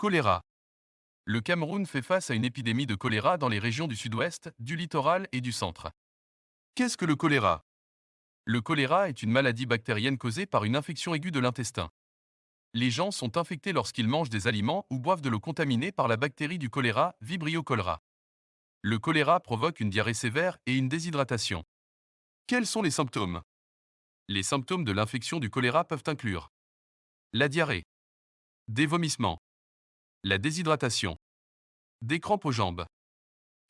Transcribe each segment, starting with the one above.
Choléra. Le Cameroun fait face à une épidémie de choléra dans les régions du sud-ouest, du littoral et du centre. Qu'est-ce que le choléra? Le choléra est une maladie bactérienne causée par une infection aiguë de l'intestin. Les gens sont infectés lorsqu'ils mangent des aliments ou boivent de l'eau contaminée par la bactérie du choléra, Vibrio cholera. Le choléra provoque une diarrhée sévère et une déshydratation. Quels sont les symptômes? Les symptômes de l'infection du choléra peuvent inclure la diarrhée, des vomissements, la déshydratation, des crampes aux jambes.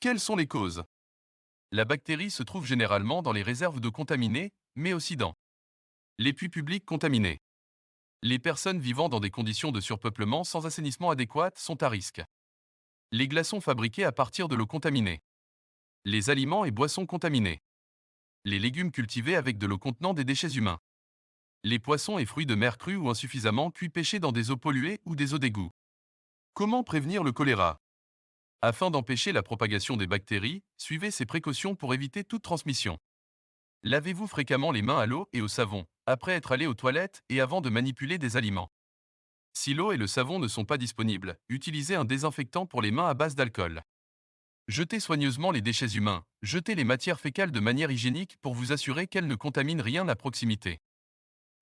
Quelles sont les causes? La bactérie se trouve généralement dans les réserves d'eau contaminées, mais aussi dans les puits publics contaminés. Les personnes vivant dans des conditions de surpeuplement sans assainissement adéquat sont à risque. Les glaçons fabriqués à partir de l'eau contaminée. Les aliments et boissons contaminés. Les légumes cultivés avec de l'eau contenant des déchets humains. Les poissons et fruits de mer crus ou insuffisamment cuits pêchés dans des eaux polluées ou des eaux d'égout. Comment prévenir le choléra? Afin d'empêcher la propagation des bactéries, suivez ces précautions pour éviter toute transmission. Lavez-vous fréquemment les mains à l'eau et au savon, après être allé aux toilettes et avant de manipuler des aliments. Si l'eau et le savon ne sont pas disponibles, utilisez un désinfectant pour les mains à base d'alcool. Jetez soigneusement les déchets humains, jetez les matières fécales de manière hygiénique pour vous assurer qu'elles ne contaminent rien à proximité.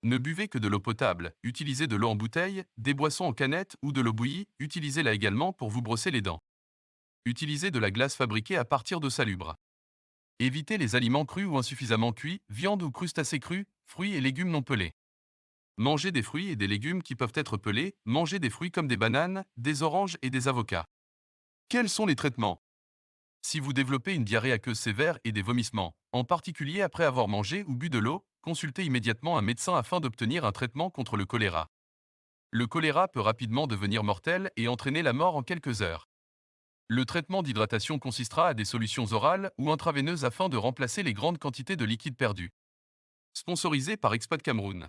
Ne buvez que de l'eau potable, utilisez de l'eau en bouteille, des boissons en canette ou de l'eau bouillie, utilisez-la également pour vous brosser les dents. Utilisez de la glace fabriquée à partir d'eau salubre. Évitez les aliments crus ou insuffisamment cuits, viande ou crustacés crus, fruits et légumes non pelés. Mangez des fruits et des légumes qui peuvent être pelés, mangez des fruits comme des bananes, des oranges et des avocats. Quels sont les traitements? Si vous développez une diarrhée aqueuse sévère et des vomissements, en particulier après avoir mangé ou bu de l'eau, consultez immédiatement un médecin afin d'obtenir un traitement contre le choléra. Le choléra peut rapidement devenir mortel et entraîner la mort en quelques heures. Le traitement d'hydratation consistera à des solutions orales ou intraveineuses afin de remplacer les grandes quantités de liquide perdu. Sponsorisé par Expat Cameroun.